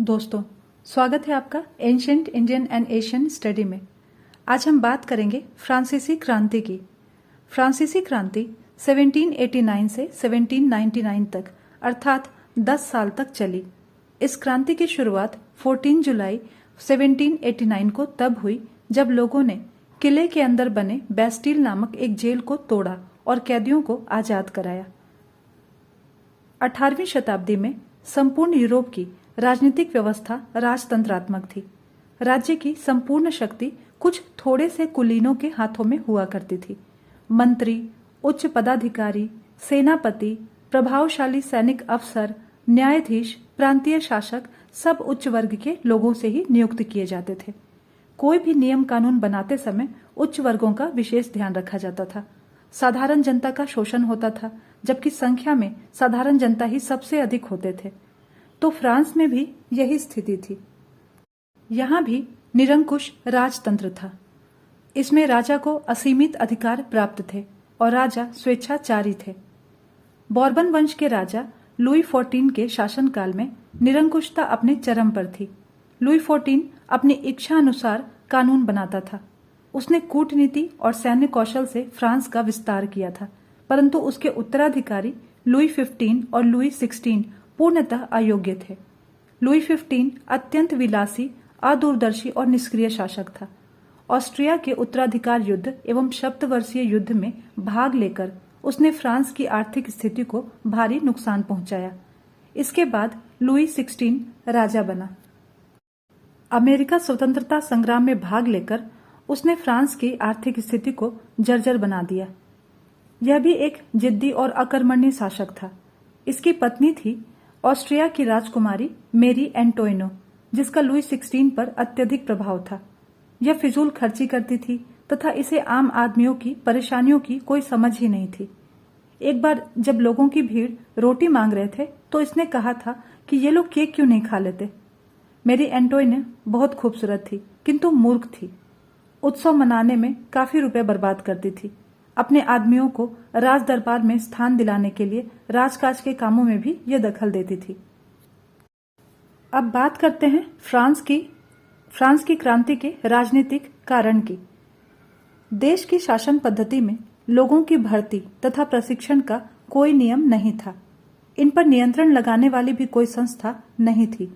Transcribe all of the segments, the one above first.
दोस्तों, स्वागत है आपका ancient Indian and Asian study में। आज हम बात करेंगे फ्रांसीसी क्रांति की। फ्रांसीसी क्रांति 1789 से 1799 तक अर्थात 10 साल तक चली। इस क्रांति की शुरुआत 14 जुलाई 1789 को तब हुई जब लोगों ने किले के अंदर बने बैस्टिल नामक एक जेल को तोड़ा और कैदियों को आजाद कराया। 18वीं शताब्दी में संपूर्ण यूरोप की राजनीतिक व्यवस्था राजतंत्रात्मक थी। राज्य की संपूर्ण शक्ति कुछ थोड़े से कुलीनों के हाथों में हुआ करती थी। मंत्री, उच्च पदाधिकारी, सेनापति, प्रभावशाली सैनिक अफसर, न्यायाधीश, प्रांतीय शासक सब उच्च वर्ग के लोगों से ही नियुक्त किए जाते थे। कोई भी नियम कानून बनाते समय उच्च वर्गों का विशेष ध्यान रखा जाता था। साधारण जनता का शोषण होता था, जबकि संख्या में साधारण जनता ही सबसे अधिक होते थे। तो फ्रांस में भी यही स्थिति थी। यहां भी निरंकुश राजतंत्र था। इसमें राजा को असीमित अधिकार प्राप्त थे और राजा स्वेच्छाचारी थे। बोर्बन वंश के राजा लुई 14 के शासनकाल में निरंकुशता अपने चरम पर थी। लुई 14 अपनी इच्छा अनुसार कानून बनाता था। उसने कूटनीति और सैन्य कौशल से फ्रांस का विस्तार किया था, परंतु उसके उत्तराधिकारी लुई 15 और लुई 16 पूर्णतः अयोग्य थे। लुई 15 अत्यंत विलासी, अदूरदर्शी और निष्क्रिय शासक था। ऑस्ट्रिया के उत्तराधिकार युद्ध एवं सप्तवर्षीय युद्ध में भाग लेकर उसने फ्रांस की आर्थिक स्थिति को भारी नुकसान पहुंचाया। इसके बाद लुई 16 राजा बना। अमेरिका स्वतंत्रता संग्राम में भाग लेकर उसने फ्रांस की आर्थिक स्थिति को जर्जर बना दिया। यह भी एक जिद्दी और अकर्मण्य शासक था। इसकी पत्नी थी ऑस्ट्रिया की राजकुमारी मेरी एंटोइनो, जिसका लुई 16 पर अत्यधिक प्रभाव था। यह फिजूल खर्ची करती थी तथा इसे आम आदमियों की परेशानियों की कोई समझ ही नहीं थी। एक बार जब लोगों की भीड़ रोटी मांग रहे थे तो इसने कहा था कि ये लोग केक क्यों नहीं खा लेते। मेरी एंटोइनो बहुत खूबसूरत थी, किंतु मूर्ख थी। उत्सव मनाने में काफी रुपए बर्बाद करती थी। अपने आदमियों को राज दरबार में स्थान दिलाने के लिए राजकाज के कामों में भी यह दखल देती थी। अब बात करते हैं फ्रांस की क्रांति के राजनीतिक कारण की। देश की शासन पद्धति में लोगों की भर्ती तथा प्रशिक्षण का कोई नियम नहीं था। इन पर नियंत्रण लगाने वाली भी कोई संस्था नहीं थी।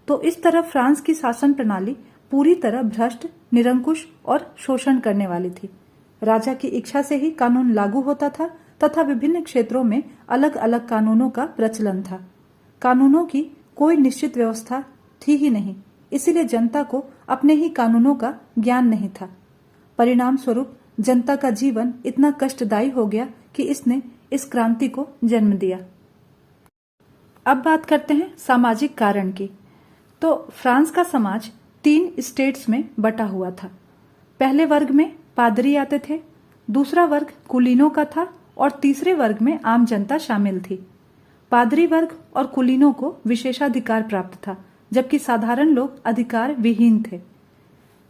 तो इस तरह फ्रांस की शासन प्रणाली पूरी तरह भ्रष्ट, निरंकुश और शोषण करने वाली थी। राजा की इच्छा से ही कानून लागू होता था तथा विभिन्न क्षेत्रों में अलग अलग कानूनों का प्रचलन था। कानूनों की कोई निश्चित व्यवस्था थी ही नहीं, इसीलिए जनता को अपने ही कानूनों का ज्ञान नहीं था। परिणाम स्वरूप जनता का जीवन इतना कष्टदायी हो गया कि इसने इस क्रांति को जन्म दिया। अब बात करते हैं सामाजिक कारण की। तो फ्रांस का समाज 3 स्टेट्स में बटा हुआ था। पहले वर्ग में पादरी आते थे, दूसरा वर्ग कुलीनों का था और तीसरे वर्ग में आम जनता शामिल थी। पादरी वर्ग और कुलीनों को विशेषाधिकार प्राप्त था, जबकि साधारण लोग अधिकार विहीन थे।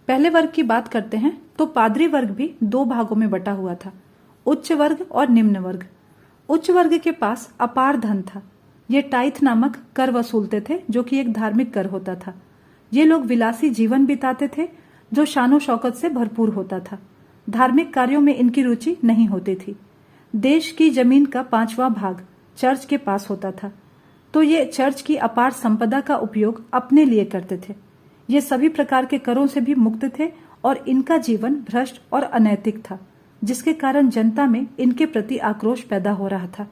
पहले वर्ग की बात करते हैं तो पादरी वर्ग भी 2 भागों में बटा हुआ था, उच्च वर्ग और निम्न वर्ग। उच्च वर्ग के पास अपार धन था। ये टाइथ नामक कर वसूलते थे, जो कि एक धार्मिक कर होता था। ये लोग विलासी जीवन बिताते थे, जो शानो शौकत से भरपूर होता था। धार्मिक कार्यों में इनकी रुचि नहीं होती थी। देश की जमीन का 5वां भाग चर्च के पास होता था, तो ये चर्च की अपार संपदा का उपयोग अपने लिए करते थे। ये सभी प्रकार के करों से भी मुक्त थे और इनका जीवन भ्रष्ट और अनैतिक था, जिसके कारण जनता में इनके प्रति आक्रोश पैदा हो रहा था।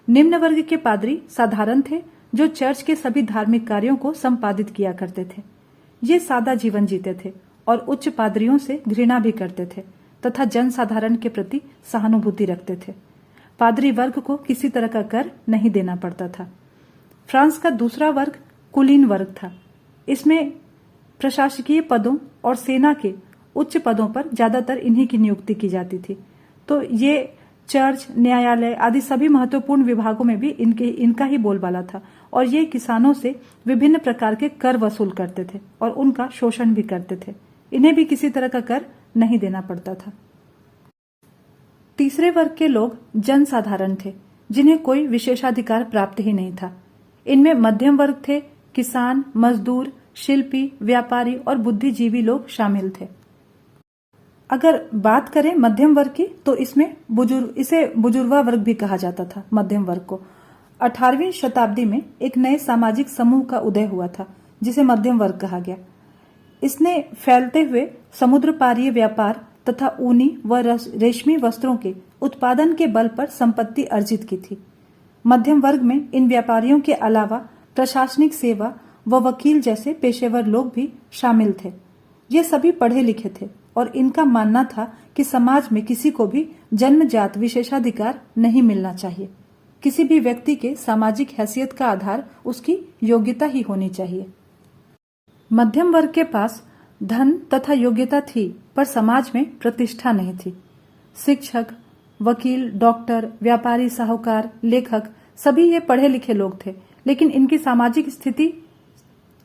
निम्न वर्ग के पादरी साधारण थे, जो चर्च के सभी धार्मिक कार्यों को संपादित किया करते थे। ये सादा जीवन जीते थे और उच्च पादरियों से घृणा भी करते थे तथा जनसाधारण के प्रति सहानुभूति रखते थे। पादरी वर्ग को किसी तरह का कर नहीं देना पड़ता था। फ्रांस का दूसरा वर्ग कुलीन वर्ग था। इसमें प्रशासकीय पदों और सेना के उच्च पदों पर ज्यादातर इन्हीं की नियुक्ति की जाती थी। तो ये चर्च, न्यायालय आदि सभी महत्वपूर्ण विभागों में भी इनका ही बोलबाला था और ये किसानों से विभिन्न प्रकार के कर वसूल करते थे और उनका शोषण भी करते थे। इन्हें भी किसी तरह का कर नहीं देना पड़ता था। तीसरे वर्ग के लोग जनसाधारण थे, जिन्हें कोई विशेषाधिकार प्राप्त ही नहीं था। इनमें मध्यम वर्ग थे, किसान, मजदूर, शिल्पी, व्यापारी और बुद्धिजीवी लोग शामिल थे। अगर बात करें मध्यम वर्ग की तो इसे बुजुर्गा वर्ग भी कहा जाता था। मध्यम वर्ग को 18वीं शताब्दी में एक नए सामाजिक समूह का उदय हुआ था जिसे मध्यम वर्ग कहा गया। इसने फैलते हुए समुद्र पारीय व्यापार तथा ऊनी व रेशमी वस्त्रों के उत्पादन के बल पर संपत्ति अर्जित की थी। मध्यम वर्ग में इन व्यापारियों के अलावा प्रशासनिक सेवा व वकील जैसे पेशेवर लोग भी शामिल थे। ये सभी पढ़े लिखे थे और इनका मानना था कि समाज में किसी को भी जन्मजात विशेषाधिकार नहीं मिलना चाहिए। किसी भी व्यक्ति के सामाजिक हैसियत का आधार उसकी योग्यता ही होनी चाहिए। मध्यम वर्ग के पास धन तथा योग्यता थी पर समाज में प्रतिष्ठा नहीं थी। शिक्षक, वकील, डॉक्टर, व्यापारी, साहूकार, लेखक सभी ये पढ़े लिखे लोग थे, लेकिन इनकी सामाजिक स्थिति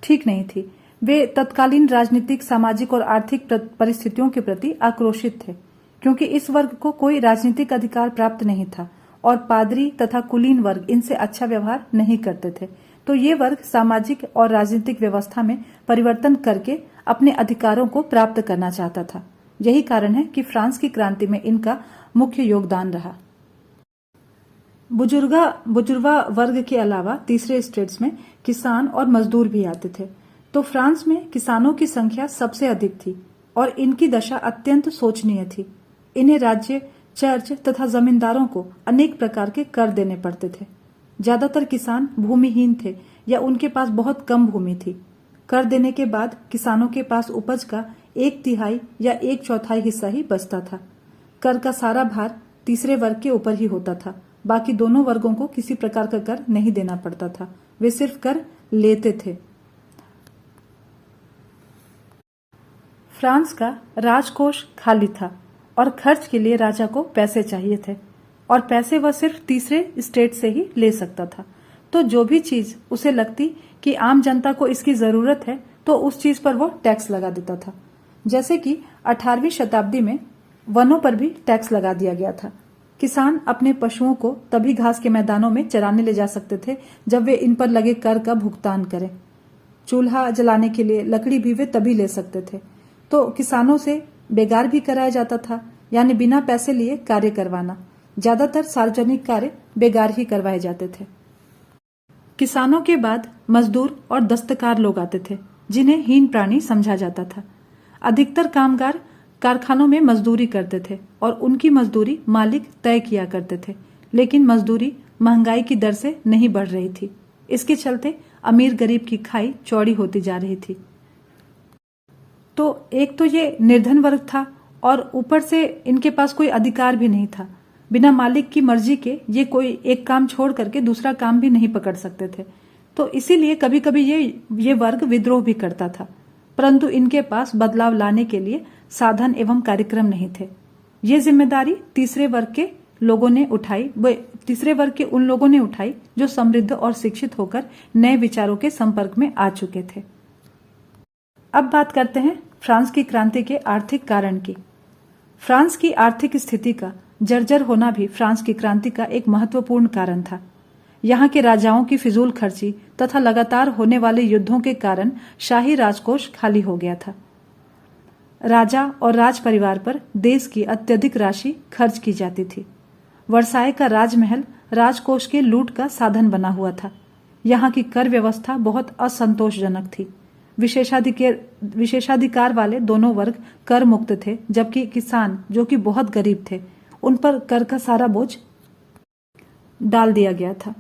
ठीक नहीं थी। वे तत्कालीन राजनीतिक, सामाजिक और आर्थिक परिस्थितियों के प्रति आक्रोशित थे क्योंकि इस वर्ग को कोई राजनीतिक अधिकार प्राप्त नहीं था और पादरी तथा कुलीन वर्ग इनसे अच्छा व्यवहार नहीं करते थे। तो ये वर्ग सामाजिक और राजनीतिक व्यवस्था में परिवर्तन करके अपने अधिकारों को प्राप्त करना चाहता था। यही कारण है कि फ्रांस की क्रांति में इनका मुख्य योगदान रहा। बुजुर्गा वर्ग के अलावा तीसरे स्टेट्स में किसान और मजदूर भी आते थे। तो फ्रांस में किसानों की संख्या सबसे अधिक थी और इनकी दशा अत्यंत शोचनीय थी। इन्हें राज्य, चर्च तथा जमींदारों को अनेक प्रकार के कर देने पड़ते थे। ज्यादातर किसान भूमिहीन थे या उनके पास बहुत कम भूमि थी। कर देने के बाद किसानों के पास उपज का 1/3 या 1/4 हिस्सा ही बचता था। कर का सारा भार तीसरे वर्ग के ऊपर ही होता था। बाकी दोनों वर्गों को किसी प्रकार का कर नहीं देना पड़ता था, वे सिर्फ कर लेते थे। फ्रांस का राजकोष खाली था और खर्च के लिए राजा को पैसे चाहिए थे और पैसे वह सिर्फ तीसरे स्टेट से ही ले सकता था। तो जो भी चीज उसे लगती कि आम जनता को इसकी जरूरत है तो उस चीज पर वो टैक्स लगा देता था। जैसे कि 18वीं शताब्दी में वनों पर भी टैक्स लगा दिया गया था। किसान अपने पशुओं को तभी घास के मैदानों में चराने ले जा सकते थे जब वे इन पर लगे कर का भुगतान करें। चूल्हा जलाने के लिए लकड़ी भी वे तभी ले सकते थे। तो किसानों से बेगार भी कराया जाता था, यानी बिना पैसे लिए कार्य करवाना। ज्यादातर सार्वजनिक कार्य बेगार ही करवाए जाते थे। किसानों के बाद मजदूर और दस्तकार लोग आते थे जिन्हें हीन प्राणी समझा जाता था। अधिकतर कामगार कारखानों में मजदूरी करते थे और उनकी मजदूरी मालिक तय किया करते थे, लेकिन मजदूरी महंगाई की दर से नहीं बढ़ रही थी। इसके चलते अमीर गरीब की खाई चौड़ी होती जा रही थी। तो एक तो ये निर्धन वर्ग था और ऊपर से इनके पास कोई अधिकार भी नहीं था। बिना मालिक की मर्जी के ये कोई एक काम छोड़ करके दूसरा काम भी नहीं पकड़ सकते थे। तो इसीलिए कभी कभी ये वर्ग विद्रोह भी करता था, परंतु इनके पास बदलाव लाने के लिए साधन एवं कार्यक्रम नहीं थे। ये जिम्मेदारी तीसरे वर्ग के लोगों ने उठाई, तीसरे वर्ग के उन लोगों ने उठाई जो समृद्ध और शिक्षित होकर नए विचारों के संपर्क में आ चुके थे। अब बात करते हैं फ्रांस की क्रांति के आर्थिक कारण की। फ्रांस की आर्थिक स्थिति का जर्जर होना भी फ्रांस की क्रांति का एक महत्वपूर्ण कारण था। यहाँ के राजाओं की फिजूल खर्ची तथा लगातार होने वाले युद्धों के कारण शाही राजकोष खाली हो गया था। राजा और राज परिवार पर देश की अत्यधिक राशि खर्च की जाती थी। वर्साय का राजमहल राजकोष के लूट का साधन बना हुआ था। यहाँ की कर व्यवस्था बहुत असंतोषजनक थी। विशेषाधिकार वाले दोनों वर्ग कर मुक्त थे, जबकि किसान जो कि बहुत गरीब थे उन पर कर का सारा बोझ डाल दिया गया था।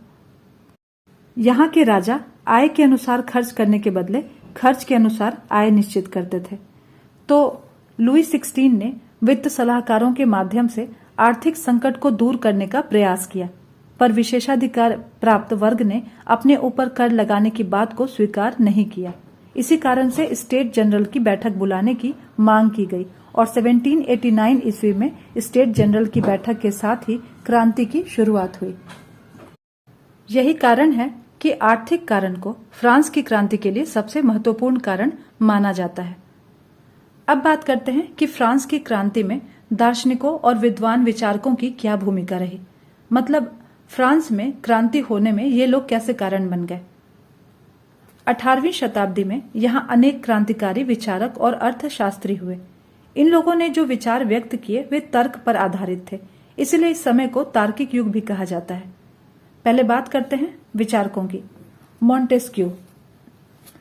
यहाँ के राजा आय के अनुसार खर्च करने के बदले खर्च के अनुसार आय निश्चित करते थे। तो लुई 16 ने वित्त सलाहकारों के माध्यम से आर्थिक संकट को दूर करने का प्रयास किया, पर विशेषाधिकार प्राप्त वर्ग ने अपने ऊपर कर लगाने की बात को स्वीकार नहीं किया। इसी कारण से स्टेट जनरल की बैठक बुलाने की मांग की गई और 1789 ईस्वी में स्टेट जनरल की बैठक के साथ ही क्रांति की शुरुआत हुई। यही कारण है कि आर्थिक कारण को फ्रांस की क्रांति के लिए सबसे महत्वपूर्ण कारण माना जाता है। अब बात करते हैं कि फ्रांस की क्रांति में दार्शनिकों और विद्वान विचारकों की क्या भूमिका रही। मतलब फ्रांस में क्रांति होने में ये लोग कैसे कारण बन गए। 18वीं शताब्दी में यहाँ अनेक क्रांतिकारी विचारक और अर्थशास्त्री हुए। इन लोगों ने जो विचार व्यक्त किए वे तर्क पर आधारित थे, इसलिए इस समय को तार्किक युग भी कहा जाता है। पहले बात करते हैं विचारकों की। मॉन्टेस्क्यू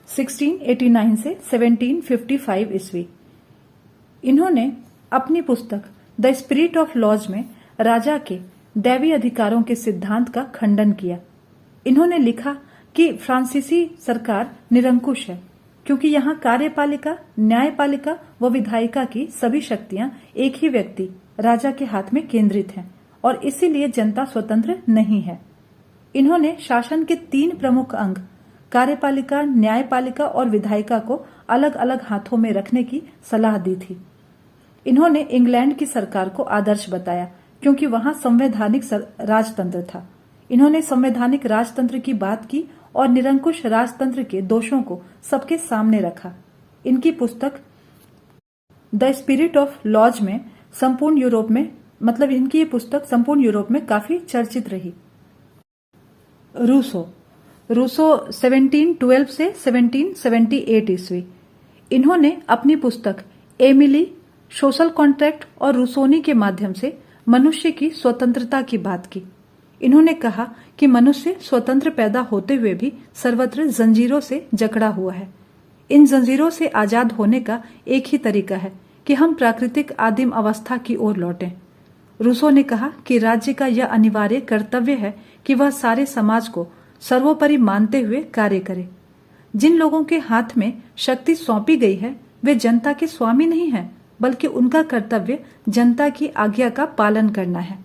1689 से 1755 ईस्वी। इन्होंने अपनी पुस्तक द स्पिरिट ऑफ लॉज में राजा के दैवी अधिकारों के सिद्धांत का खंडन किया। इन्होंने लिखा कि फ्रांसीसी सरकार निरंकुश है, क्योंकि यहाँ कार्यपालिका, न्यायपालिका व विधायिका की सभी शक्तियां एक ही व्यक्ति राजा के हाथ में केंद्रित हैं और इसीलिए जनता स्वतंत्र नहीं है। इन्होंने शासन के 3 प्रमुख अंग कार्यपालिका, न्यायपालिका और विधायिका को अलग अलग हाथों में रखने की सलाह दी थी। इन्होंने इंग्लैंड की सरकार को आदर्श बताया, क्योंकि वहां संवैधानिक राजतंत्र था। इन्होंने संवैधानिक राजतंत्र की बात की और निरंकुश राजतंत्र के दोषों को सबके सामने रखा। इनकी पुस्तक द स्पिरिट ऑफ लॉज में संपूर्ण यूरोप में इनकी ये पुस्तक संपूर्ण यूरोप में काफी चर्चित रही। रूसो 1712 से 1778 ईस्वी। इन्होंने अपनी पुस्तक एमिली, सोशल कॉन्ट्रैक्ट और रूसोनी के माध्यम से मनुष्य की स्वतंत्रता की बात की। इन्होंने कहा कि मनुष्य स्वतंत्र पैदा होते हुए भी सर्वत्र जंजीरों से जकड़ा हुआ है। इन जंजीरों से आजाद होने का एक ही तरीका है कि हम प्राकृतिक आदिम अवस्था की ओर लौटें। रूसो ने कहा कि राज्य का यह अनिवार्य कर्तव्य है कि वह सारे समाज को सर्वोपरि मानते हुए कार्य करे। जिन लोगों के हाथ में शक्ति सौंपी गई है वे जनता के स्वामी नहीं हैं, बल्कि उनका कर्तव्य जनता की आज्ञा का पालन करना है।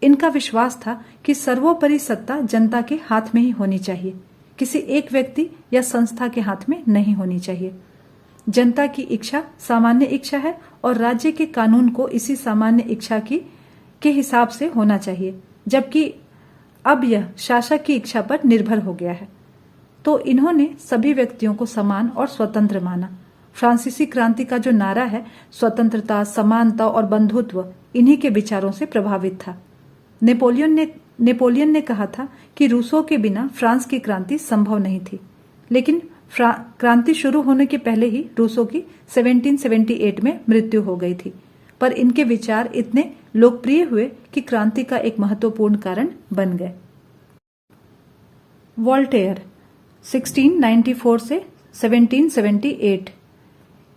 इनका विश्वास था कि सर्वोपरि सत्ता जनता के हाथ में ही होनी चाहिए, किसी एक व्यक्ति या संस्था के हाथ में नहीं होनी चाहिए। जनता की इच्छा सामान्य इच्छा है और राज्य के कानून को इसी सामान्य इच्छा के हिसाब से होना चाहिए, जबकि अब यह शासक की इच्छा पर निर्भर हो गया है। तो इन्होंने सभी व्यक्तियों को समान और स्वतंत्र माना। फ्रांसीसी क्रांति का जो नारा है, स्वतंत्रता, समानता और बंधुत्व, इन्हीं के विचारों से प्रभावित था। नेपोलियन ने कहा था कि रूसो के बिना फ्रांस की क्रांति संभव नहीं थी, लेकिन क्रांति शुरू होने के पहले ही रूसो की 1778 में मृत्यु हो गई थी। पर इनके विचार इतने लोकप्रिय हुए कि क्रांति का एक महत्वपूर्ण कारण बन गए। वोल्टेयर 1694 से 1778।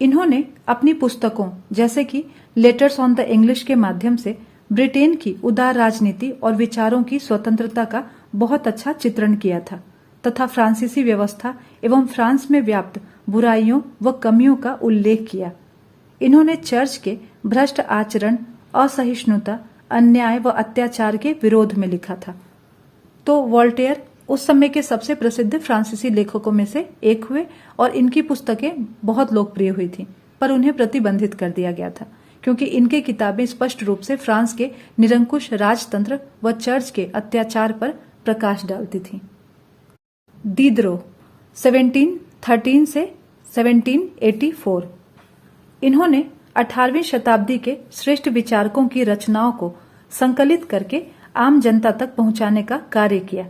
इन्होंने अपनी पुस्तकों जैसे कि लेटर्स ऑन द इंग्लिश के माध्यम से ब्रिटेन की उदार राजनीति और विचारों की स्वतंत्रता का बहुत अच्छा चित्रण किया था तथा फ्रांसीसी व्यवस्था एवं फ्रांस में व्याप्त बुराइयों व कमियों का उल्लेख किया। इन्होंने चर्च के भ्रष्ट आचरण, असहिष्णुता, अन्याय व अत्याचार के विरोध में लिखा था। तो वोल्टेयर उस समय के सबसे प्रसिद्ध फ्रांसीसी लेखकों में से एक हुए और इनकी पुस्तकें बहुत लोकप्रिय हुई थीं, पर उन्हें प्रतिबंधित कर दिया गया था, क्योंकि इनके किताबें स्पष्ट रूप से फ्रांस के निरंकुश राजतंत्र व चर्च के अत्याचार पर प्रकाश डालती थीं। दीदरो 1713 से 1784। इन्होंने 18वीं शताब्दी के श्रेष्ठ विचारकों की रचनाओं को संकलित करके आम जनता तक पहुंचाने का कार्य किया।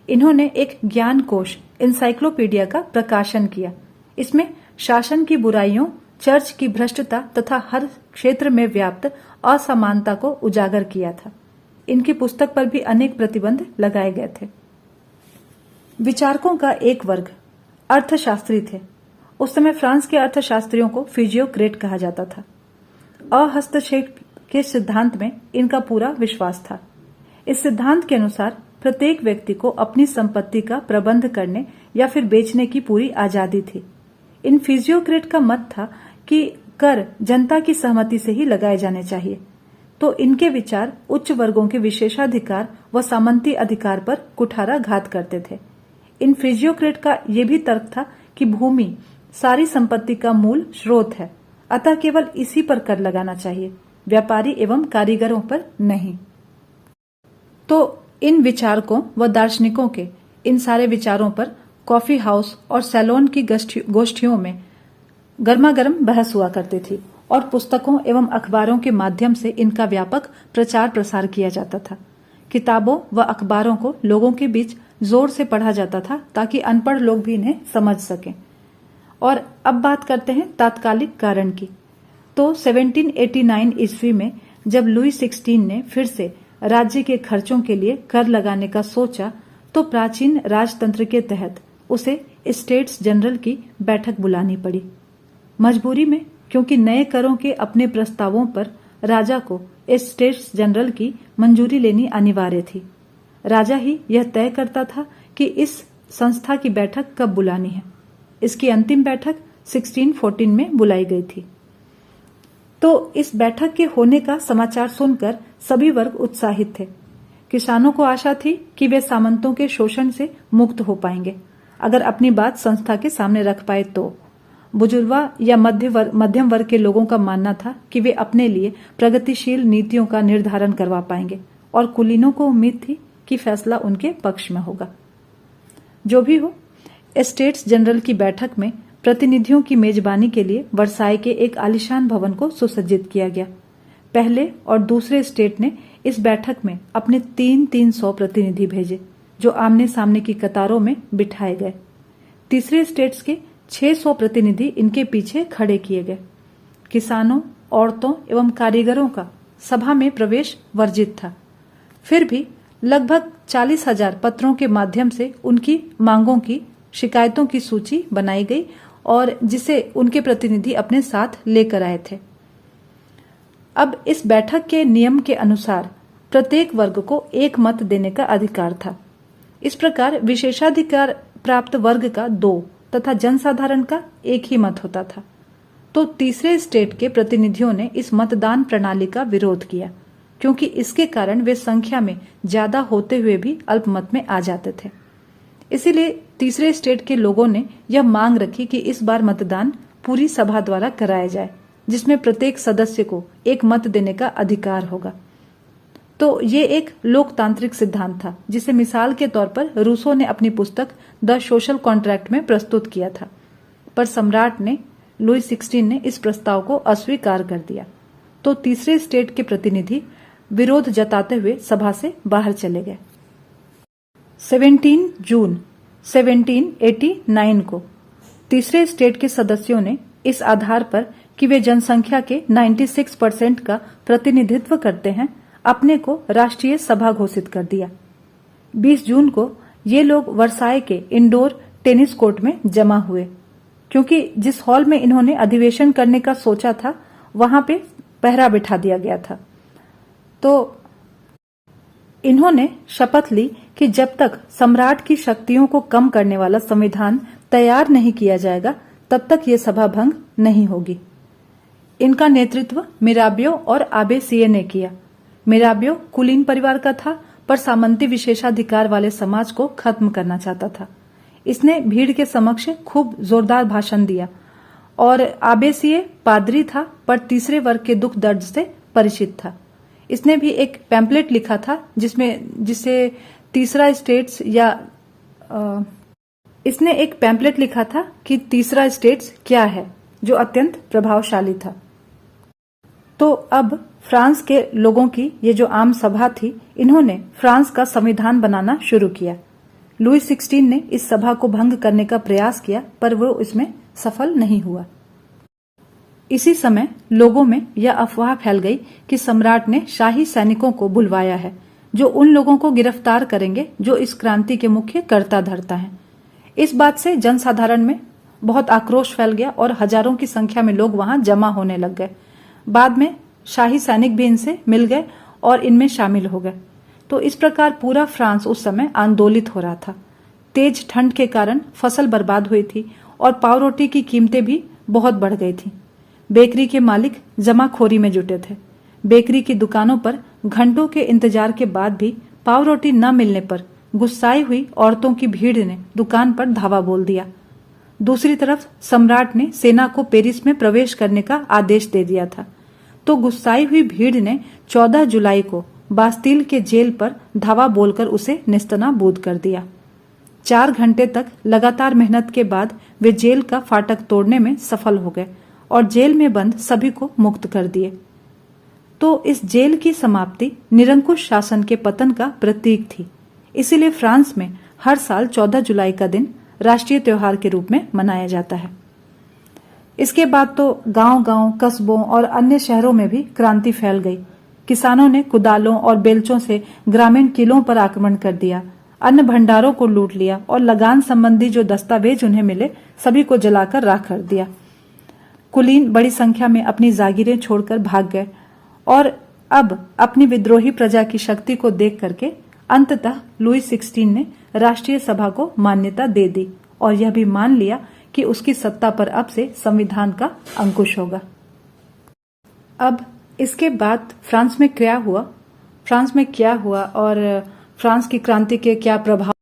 इन्होंने एक ज्ञान कोश, इंसाइक्लोपीडिया का प्रकाशन किया। इसमें शासन की बुराइयों, चर्च की भ्रष्टता तथा हर क्षेत्र में व्याप्त असमानता को उजागर किया था। इनकी पुस्तक पर भी अनेक प्रतिबंध लगाए गए थे। विचारकों का एक वर्ग अर्थशास्त्री थे। उस समय फ्रांस के अर्थशास्त्रियों को फिजियोक्रेट कहा जाता था। अहस्तक्षेप के सिद्धांत में इनका पूरा विश्वास था। इस सिद्धांत के अनुसार प्रत्येक व्यक्ति को अपनी संपत्ति का प्रबंध करने या फिर बेचने की पूरी आजादी थी। इन फिजियोक्रेट का मत था कि कर जनता की सहमति से ही लगाए जाने चाहिए। तो इनके विचार उच्च वर्गों के विशेषाधिकार व सामंती अधिकार पर कुठाराघात करते थे। इन फिजियोक्रेट का यह भी तर्क था कि भूमि सारी संपत्ति का मूल स्रोत है, अतः केवल इसी पर कर लगाना चाहिए, व्यापारी एवं कारीगरों पर नहीं। तो इन विचारकों व दार्शनिकों के इन सारे विचारों पर कॉफी हाउस और सैलून की गोष्ठियों में गर्मागर्म बहस हुआ करती थी और पुस्तकों एवं अखबारों के माध्यम से इनका व्यापक प्रचार प्रसार किया जाता था। किताबों व अखबारों को लोगों के बीच जोर से पढ़ा जाता था ताकि अनपढ़ लोग भी इन्हें समझ सकें। और अब बात करते हैं तात्कालिक कारण की। तो 1789 ईस्वी में जब लुई 16 ने फिर से राज्य के खर्चों के लिए कर लगाने का सोचा तो प्राचीन राजतंत्र के तहत उसे स्टेट्स जनरल की बैठक बुलानी पड़ी। मजबूरी में, क्योंकि नए करों के अपने प्रस्तावों पर राजा को स्टेट्स जनरल की मंजूरी लेनी अनिवार्य थी। राजा ही यह तय करता था कि इस संस्था की बैठक कब बुलानी है। इसकी अंतिम बैठक 1614 में बुलाई गई थी। तो इस बैठक के होने का समाचार सुनकर सभी वर्ग उत्साहित थे। किसानों को आशा थी कि वे सामंतों के शोषण से मुक्त हो पाएंगे अगर अपनी बात संस्था के सामने रख पाए तो। बुजुर्गा या मध्यम वर्ग के लोगों का मानना था कि वे अपने लिए प्रगतिशील नीतियों का निर्धारण करवा पाएंगे और कुलीनों को उम्मीद थी कि फैसला उनके पक्ष में होगा। जो भी हो, स्टेट्स जनरल की बैठक में प्रतिनिधियों की मेजबानी के लिए वर्साई के एक आलीशान भवन को सुसज्जित किया गया। पहले और दूसरे स्टेट ने इस बैठक में अपने 300 प्रतिनिधि भेजे जो आमने सामने की कतारों में बिठाए गए। तीसरे स्टेट्स के 600 प्रतिनिधि इनके पीछे खड़े किए गए। किसानों, औरतों एवं कारीगरों का सभा में प्रवेश वर्जित था। फिर भी लगभग 40,000 पत्रों के माध्यम से उनकी मांगों की, शिकायतों की सूची बनाई गई और जिसे उनके प्रतिनिधि अपने साथ लेकर आए थे। अब इस बैठक के नियम के अनुसार प्रत्येक वर्ग को एक मत देने का अधिकार था। इस प्रकार विशेषाधिकार प्राप्त वर्ग का 2 तथा जनसाधारण का 1 ही मत होता था। तो तीसरे स्टेट के प्रतिनिधियों ने इस मतदान प्रणाली का विरोध किया, क्योंकि इसके कारण वे संख्या में ज्यादा होते हुए भी अल्पमत में आ जाते थे। इसीलिए तीसरे स्टेट के लोगों ने यह मांग रखी कि इस बार मतदान पूरी सभा द्वारा कराया जाए, जिसमें प्रत्येक सदस्य को एक मत देने का अधिकार होगा। तो ये एक लोकतांत्रिक सिद्धांत था, जिसे मिसाल के तौर पर रूसो ने अपनी पुस्तक द सोशल कॉन्ट्रैक्ट में प्रस्तुत किया था। पर सम्राट ने, लुई 16 ने इस प्रस्ताव को अस्वीकार कर दिया। तो तीसरे स्टेट के प्रतिनिधि विरोध जताते हुए सभा से बाहर चले गए। 17 जून 1789 को तीसरे स्टेट के सदस्यों ने इस आधार पर कि वे जनसंख्या के 96% का प्रतिनिधित्व करते हैं, अपने को राष्ट्रीय सभा घोषित कर दिया। 20 जून को ये लोग वर्साई के इंडोर टेनिस कोर्ट में जमा हुए, क्योंकि जिस हॉल में इन्होंने अधिवेशन करने का सोचा था वहां पे पहरा बिठा दिया गया था। तो इन्होंने शपथ ली कि जब तक सम्राट की शक्तियों को कम करने वाला संविधान तैयार नहीं किया जाएगा तब तक ये सभा भंग नहीं होगी। इनका नेतृत्व मिराबियो और आबेसिये ने किया। मिराबियो कुलीन परिवार का था, पर सामंती विशेषाधिकार वाले समाज को खत्म करना चाहता था। इसने भीड़ के समक्ष खूब जोरदार भाषण दिया। और आबेसिये पादरी था, पर तीसरे वर्ग के दुख दर्द से परिचित था। इसने भी एक पैम्पलेट लिखा था जिसे तीसरा स्टेट्स या इसने एक पैम्पलेट लिखा था कि तीसरा स्टेट्स क्या है, जो अत्यंत प्रभावशाली था। तो अब फ्रांस के लोगों की ये जो आम सभा थी, इन्होंने फ्रांस का संविधान बनाना शुरू किया। लुई 16 ने इस सभा को भंग करने का प्रयास किया, पर वो इसमें सफल नहीं हुआ। इसी समय लोगों में यह अफवाह फैल गई कि सम्राट ने शाही सैनिकों को बुलवाया है, जो उन लोगों को गिरफ्तार करेंगे जो इस क्रांति के मुख्य कर्ता धर्ता हैं। इस बात से जनसाधारण में बहुत आक्रोश फैल गया और हजारों की संख्या में लोग वहां जमा होने लग गए। बाद में शाही सैनिक भी इनसे मिल गए और इनमें शामिल हो गए। तो इस प्रकार पूरा फ्रांस उस समय आंदोलित हो रहा था। तेज ठंड के कारण फसल बर्बाद हुई थी और पाव रोटी की कीमतें भी बहुत बढ़ गई थी। बेकरी के मालिक जमाखोरी में जुटे थे। बेकरी की दुकानों पर घंटों के इंतजार के बाद भी पाव रोटी न मिलने पर गुस्साई हुई औरतों की भीड़ ने दुकान पर धावा बोल दिया। दूसरी तरफ सम्राट ने सेना को पेरिस में प्रवेश करने का आदेश दे दिया था। तो गुस्साई हुई भीड़ ने 14 जुलाई को बास्तील के जेल पर धावा बोलकर उसे नेस्तनाबूद कर दिया। 4 घंटे तक लगातार मेहनत के बाद वे जेल का फाटक तोड़ने में सफल हो गए और जेल में बंद सभी को मुक्त कर दिए। तो इस जेल की समाप्ति निरंकुश शासन के पतन का प्रतीक थी। इसीलिए फ्रांस में हर साल 14 जुलाई का दिन राष्ट्रीय त्योहार के रूप में मनाया जाता है। इसके बाद तो गांव-गांव, कस्बों और अन्य शहरों में भी क्रांति फैल गई। किसानों ने कुदालों और बेलचों से ग्रामीण किलों पर आक्रमण कर दिया, अन्न भंडारों को लूट लिया और लगान संबंधी जो दस्तावेज उन्हें मिले सभी को जलाकर राख कर दिया। कुलीन बड़ी संख्या में अपनी जागीरें छोड़कर भाग गए और अब अपनी विद्रोही प्रजा की शक्ति को देख करके अंततः लुई 16 ने राष्ट्रीय सभा को मान्यता दे दी और यह भी मान लिया कि उसकी सत्ता पर अब से संविधान का अंकुश होगा। अब इसके बाद फ्रांस में क्या हुआ और फ्रांस की क्रांति के क्या प्रभाव